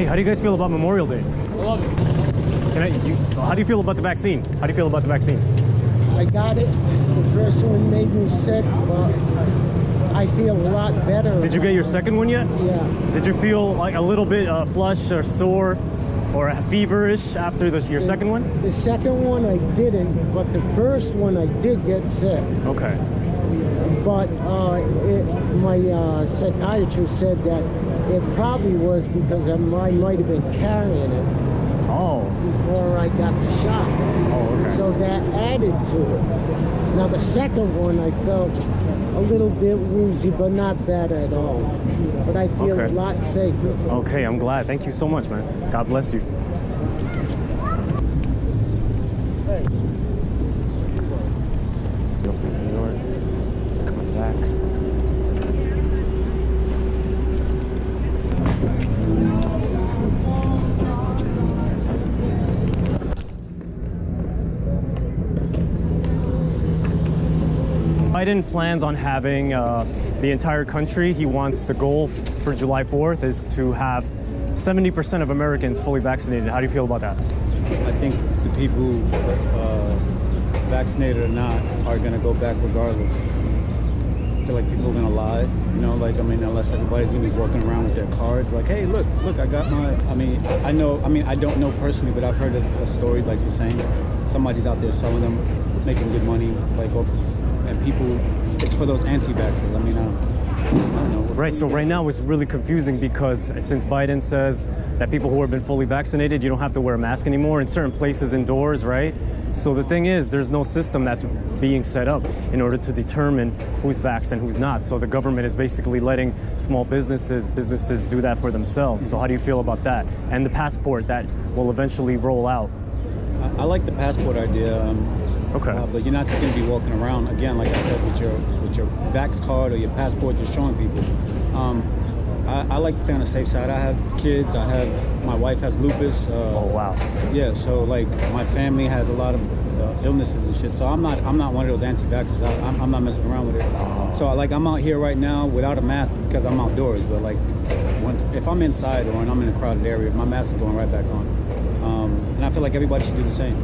Hey, how do you guys feel about Memorial Day? I love it. How do you feel about the vaccine? How do you feel about the vaccine? I got it. The first one made me sick, but I feel a lot better. Did you get your second one yet? Yeah. Did you feel like a little bit flush or sore or feverish after your second one? The second one I didn't, but the first one I did get sick. Okay. But my psychiatrist said that it probably was because I might have been carrying it. Oh. Before I got the shot. Oh, okay. So that added to it. Now the second one I felt a little bit woozy, but not bad at all. But I feel a lot safer. Okay, I'm glad. Thank you so much, man. God bless you. Hey. New York. It's coming back. Biden plans on having the entire country. He wants the goal for July 4th is to have 70% of Americans fully vaccinated. How do you feel about that? I think the people, vaccinated or not, are going to go back regardless. I feel like people are going to lie, you know, like, I mean, unless everybody's going to be walking around with their cards, like, hey, look, I got my, I don't know personally, but I've heard a story like the same. Somebody's out there selling them, making good money, like, off, and people, it's for those anti-vaxxers. I mean, I don't know. Right, so right now it's really confusing because since Biden says that people who have been fully vaccinated, you don't have to wear a mask anymore in certain places indoors, right? So the thing is, there's no system that's being set up in order to determine who's vaxxed and who's not. So the government is basically letting small businesses do that for themselves. So how do you feel about that? And the passport that will eventually roll out? I like the passport idea. Okay. But you're not just going to be walking around, again, like I said, with your vax card or your passport, just showing people. I like to stay on the safe side. I have kids. My wife has lupus. Oh, wow. Yeah, so like my family has a lot of illnesses and shit. So I'm not one of those anti-vaxxers. I'm not messing around with it. Oh. So like I'm out here right now without a mask because I'm outdoors. But like if I'm inside or I'm in a crowded area, my mask is going right back on. And I feel like everybody should do the same.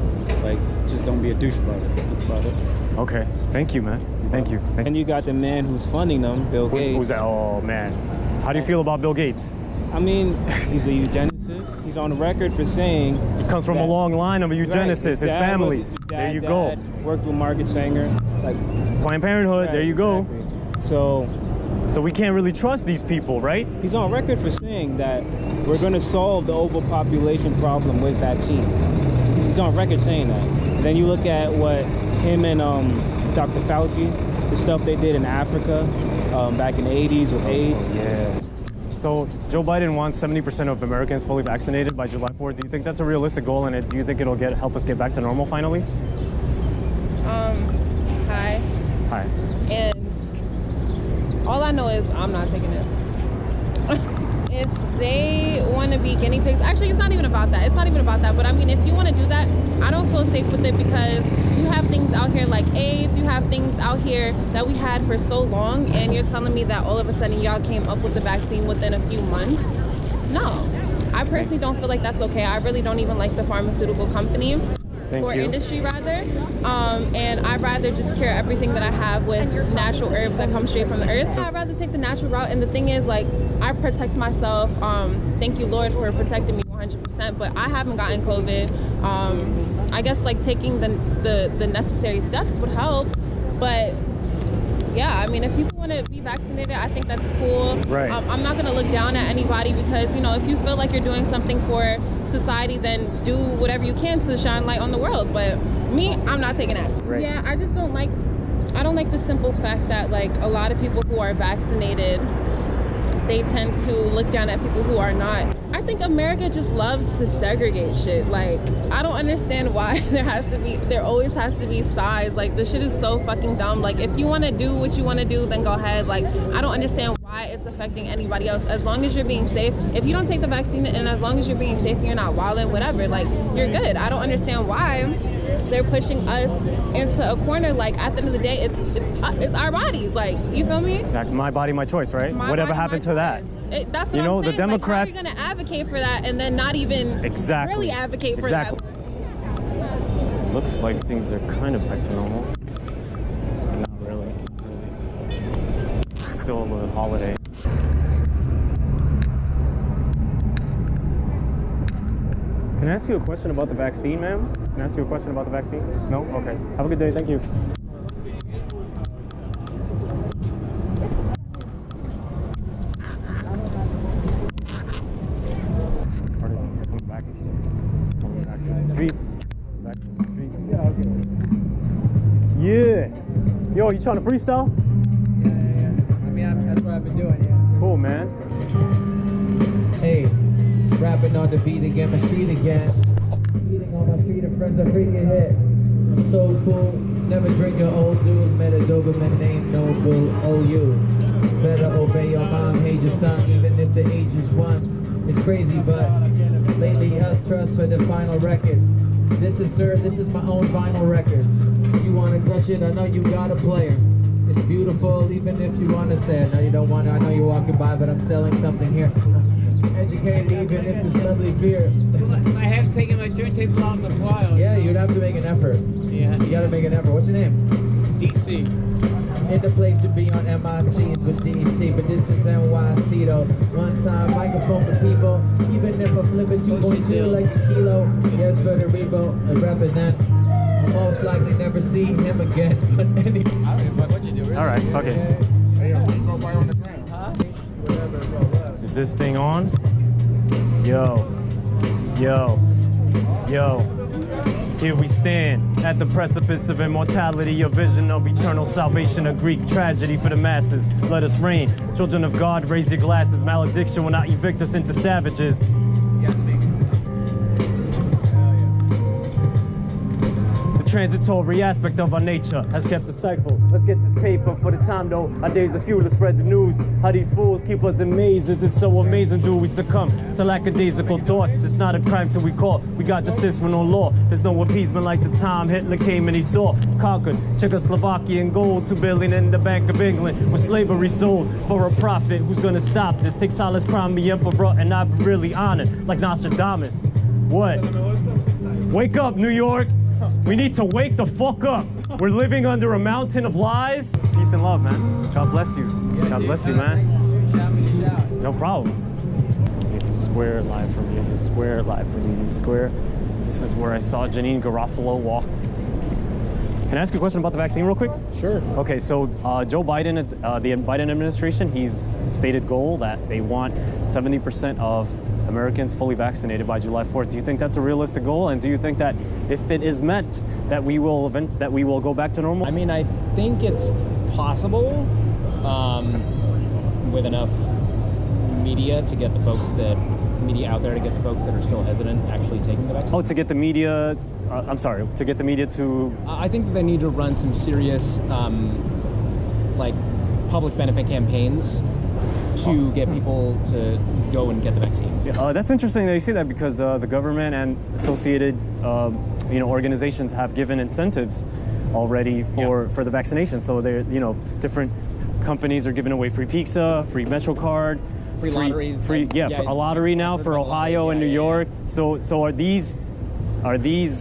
Like, just don't be a douche about it. That's about it. Okay. Thank you, man. Thank you. And you got the man who's funding them, Bill Gates. Who's that? Oh, man. How do you feel about Bill Gates? I mean, he's a eugenicist. He's on the record for saying... He comes from a long line of a eugenicists, his family. There you go. Worked with Margaret Sanger. Like Planned Parenthood, there you go. Exactly. So we can't really trust these people, right? He's on record for saying that we're going to solve the overpopulation problem with vaccine. He's on record saying that. And then you look at what him and Dr. Fauci, the stuff they did in Africa back in the 80s with AIDS. Yeah. So Joe Biden wants 70% of Americans fully vaccinated by July 4th. Do you think that's a realistic goal, and do you think it'll help us get back to normal finally? Hi. Hi. And all I know is I'm not taking it. If they want to be guinea pigs, actually it's not even about that. But I mean, if you want to do that, I don't feel safe with it because you have things out here like AIDS, you have things out here that we had for so long, and you're telling me that all of a sudden y'all came up with the vaccine within a few months? No. I personally don't feel like that's okay. I really don't even like the pharmaceutical company. Industry rather, and I'd rather just cure everything that I have with natural herbs that come straight from the earth. I'd rather take the natural route, and the thing is, like, I protect myself. Thank you, Lord, for protecting me 100%, but I haven't gotten COVID. I guess like taking the necessary steps would help, but yeah, I mean, if people want to be vaccinated, I think that's cool. Right. I'm not going to look down at anybody because, you know, if you feel like you're doing something for society, then do whatever you can to shine light on the world. But me, I'm not taking that. Right. Yeah, I don't like the simple fact that, like, a lot of people who are vaccinated, they tend to look down at people who are not. I think America just loves to segregate shit. Like, I don't understand why there always has to be sides. Like, this shit is so fucking dumb. Like, if you want to do what you want to do, then go ahead. Like, I don't understand why why it's affecting anybody else. As long as you're being safe, if you don't take the vaccine, and as long as you're being safe and you're not wilding, whatever, like, you're good. I don't understand why they're pushing us into a corner. Like, at the end of the day, it's our bodies. Like, you feel me? My body, my choice, right? Whatever happened to that? That's what I'm saying. The Democrats. Like, how are you going to advocate for that and then not even really advocate for that? Looks like things are kind of back to normal. Not really. It's still a holiday. Can I ask you a question about the vaccine, ma'am? Can I ask you a question about the vaccine? No? Okay. Have a good day. Thank you. Artists coming back to the streets. Back to the streets. Yeah. Yo, you trying to freestyle? Yeah. I mean, that's what I've been doing, yeah. Cool, man. Hey, rapping on the beat again, my street again. Eating on my street and friends are freaking hit. I'm so cool, never drink your old dues. Met a Doberman named Noble. Oh, you better obey your mom, hate your son, even if the age is 1. It's crazy, but lately us trust for the final record. This is my own vinyl record. You wanna clutch it? I know you got a player. It's beautiful, even if you wanna say it. No, you don't wanna. I know you're walking by, but I'm selling something here. Educated, even if it's lovely fear. I have taken my turntable out in a while. Yeah, you'd have to make an effort. Yeah. You gotta make an effort. What's your name? DC. In the place to be on MICs with DC, but this is NYC though. One time, microphone for people. Even if I flip it 2.2 like a kilo. Yes, for the Rebo, I represent. I'll most likely never see him again. But anyway. I don't give a fuck what you do. Really. All right, fuck it. Hey, yo, you go by on the ground. Huh? Whatever, bro. Is this thing on? Yo. Here we stand at the precipice of immortality, a vision of eternal salvation, a Greek tragedy for the masses. Let us reign. Children of God, raise your glasses. Malediction will not evict us into savages. Transitory aspect of our nature has kept us stifled. Let's get this paper for the time though. Our days are few to spread the news. How these fools keep us amazed. It's so amazing, do we succumb to lackadaisical thoughts? It's not a crime till we caught. We got justice with no law. There's no appeasement like the time Hitler came and he saw. Conquered Czechoslovakia and gold. 2 billion in the Bank of England. When slavery sold for a profit. Who's gonna stop this? Take solace, crown me emperor, and I'd be really honored. Like Nostradamus. What? Wake up, New York. We need to wake the fuck up. We're living under a mountain of lies. Peace and love, man. God bless you. God bless you, man. No problem. Union Square, live from Union Square, live from Union Square. This is where I saw Janine Garofalo walk. Can I ask you a question about the vaccine real quick? Sure. Okay, so Joe Biden, the Biden administration, he's stated goal that they want 70% of Americans fully vaccinated by July 4th. Do you think that's a realistic goal? And do you think that if it is met, that we will go back to normal? I mean, I think it's possible with enough media to get the folks out there to get the folks that are still hesitant actually taking the vaccine. Oh, to get the media, to get the media to... I think that they need to run some serious, like, public benefit campaigns to get people to go and get the vaccine. That's interesting that you say that because the government and associated organizations have given incentives already for the vaccination. So they're, different companies are giving away free pizza, free MetroCard, free lotteries. A lottery now for Ohio and New York. So are these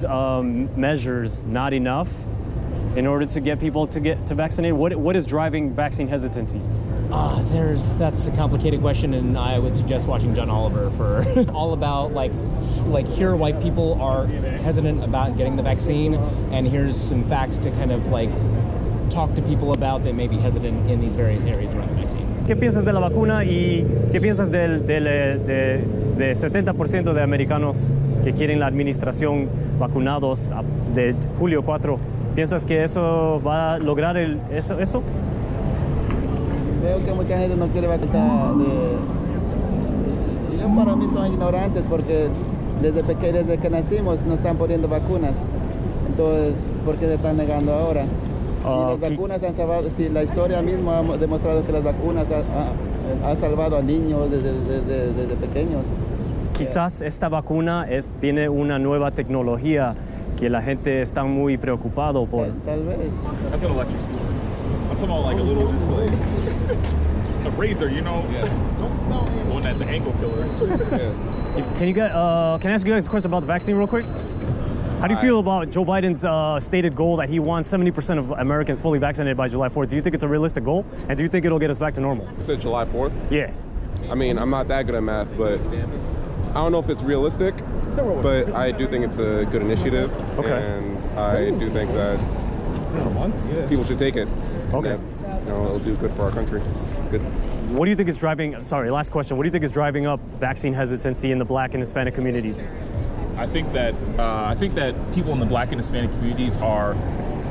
measures not enough in order to get people to get vaccinated? What is driving vaccine hesitancy? That's a complicated question, and I would suggest watching John Oliver for all about like here white people are hesitant about getting the vaccine, and here's some facts to kind of like talk to people about that may be hesitant in these various areas around the vaccine. ¿Qué piensas de la vacuna y qué piensas del 70% de americanos que quieren la administración vacunados de julio 4? ¿Piensas que eso va a lograr eso? Veo que mucha gente no quiere vacunar. Yo para mí son ignorantes porque desde que nacimos nos están poniendo vacunas. Entonces, ¿por qué se están negando ahora? Y las vacunas han salvado, si la historia misma ha demostrado que las vacunas Ha salvado a niños desde pequeños. Quizás esta vacuna tiene una nueva tecnología que la gente está muy preocupado por. Tal vez. That's an electric scooter. I'm talking about like a little, just like a razor, you know? Yeah. One that the ankle killers. Can I ask you guys a question about the vaccine real quick? How do you feel about Joe Biden's stated goal that he wants 70% of Americans fully vaccinated by July 4th? Do you think it's a realistic goal? And do you think it'll get us back to normal? You said July 4th? Yeah. I mean, I'm not that good at math, but I don't know if it's realistic, but I do think it's a good initiative. Okay. And I do think that people should take it. Okay. And, it'll do good for our country. It's good. What do you think is driving, sorry, last question. What do you think is driving up vaccine hesitancy in the Black and Hispanic communities? I think that people in the Black and Hispanic communities are,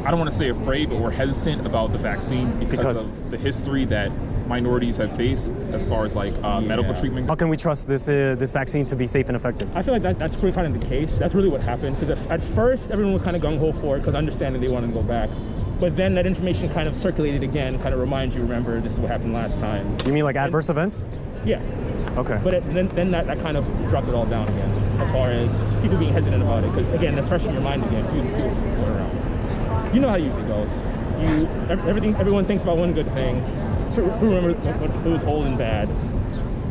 I don't want to say afraid, but we're hesitant about the vaccine because of the history that minorities have faced as far as like medical treatment. How can we trust this vaccine to be safe and effective? I feel like that's pretty kind of the case. That's really what happened. Because at first, everyone was kind of gung-ho for it because understanding they wanted to go back. But then that information kind of circulated again, kind of reminds you, remember, this is what happened last time. You mean like adverse events? Yeah. Okay. But then that kind of dropped it all down again, as far as people being hesitant about it. Because again, that's fresh in your mind again. People going around. You know how it usually goes. Everyone thinks about one good thing. Who remembers when it was old and bad?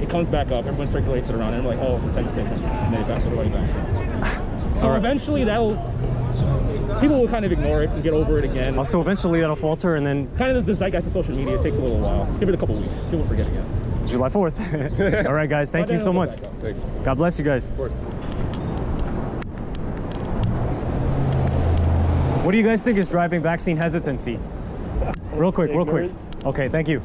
It comes back up. Everyone circulates it around, and they're like, "Oh, it's taken," and then everybody back. So eventually, people will kind of ignore it and get over it again. So eventually, that'll falter, and then kind of the zeitgeist of social media. It takes a little while. Give it a couple weeks. People forget again. July 4th. All right, guys. Thank you so much. Thanks. God bless you guys. Of course. What do you guys think is driving vaccine hesitancy? Real quick. Okay, thank you.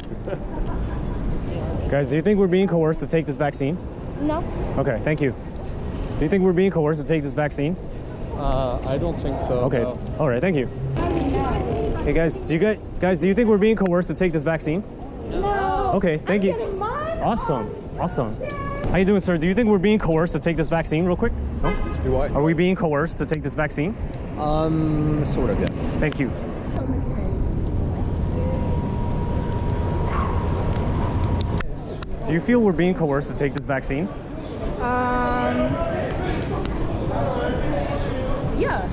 Guys, do you think we're being coerced to take this vaccine? No. Okay, thank you. Do you think we're being coerced to take this vaccine? I don't think so. Okay. No. All right, thank you. Hey guys, do you think we're being coerced to take this vaccine? No. Okay, thank you. Awesome. How you doing, sir? Do you think we're being coerced to take this vaccine real quick? No? Do what? Are we being coerced to take this vaccine? Sort of, yes. Thank you. Do you feel we're being coerced to take this vaccine? Yeah.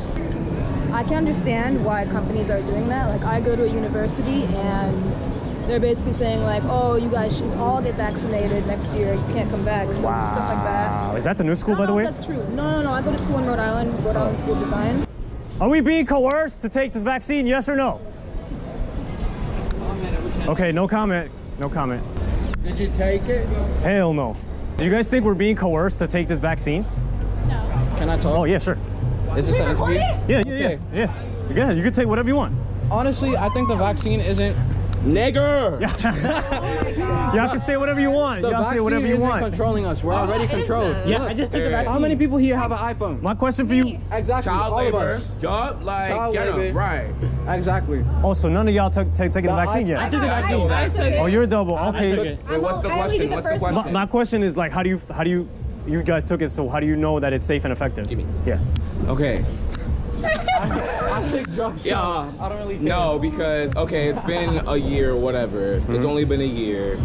I can understand why companies are doing that. Like, I go to a university and they're basically saying like, oh, you guys should all get vaccinated next year. You can't come back. So stuff like that. Is that the new school, by the way? That's true. No. I go to school in Rhode Island School of Design. Are we being coerced to take this vaccine, yes or no? Okay, no comment. Did you take it? Hell no. Do you guys think we're being coerced to take this vaccine? No. Can I talk? Oh, yeah, sure. Is this an interview? Yeah. Yeah, you can take whatever you want. Honestly, I think the vaccine isn't... Nigger! Y'all can say whatever you want. The Y'all say whatever you vaccine want. isn't controlling us. We're already controlled. Yeah, I just think the vaccine. How many people here have an iPhone? My question for you. Exactly. Child all labor. of us. Yup, like, Child get 'em, labor. right. Exactly. Oh, so none of y'all taking the vaccine yet? I took the vaccine. Oh, you're a double. Okay. Wait, what's the question? What's the question? My question is like, how do you guys took it? So how do you know that it's safe and effective? Give me. Yeah. Okay. I take drugs. Yeah. I don't really care. No, because okay, it's been a year or whatever. It's only been a year.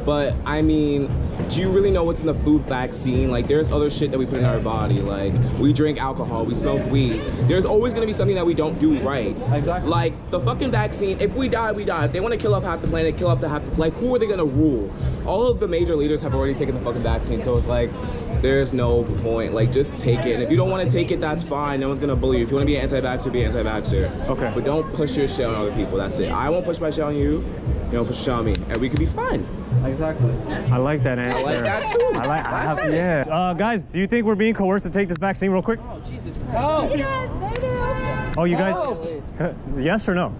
But I mean, do you really know what's in the flu vaccine? Like, there's other shit that we put in our body. Like, we drink alcohol, we smoke weed. There's always gonna be something that we don't do right. Exactly. Like the fucking vaccine. If we die, we die. If they want to kill off half the planet, kill off the half the planet. Who are they gonna rule? All of the major leaders have already taken the fucking vaccine. So it's like, there's no point. Like, just take it. And if you don't want to take it, that's fine. No one's gonna bully you. If you want to be an anti-vaxxer, be an anti-vaxxer. Okay. But don't push your shit on other people. That's it. I won't push my shit on you. You don't push your shit on me, and we could be fine. Exactly. I like that answer. I like that too. Yeah. Guys, do you think we're being coerced to take this vaccine real quick? Oh, Jesus Christ. Yes, they do. Oh, you guys? Yes or no?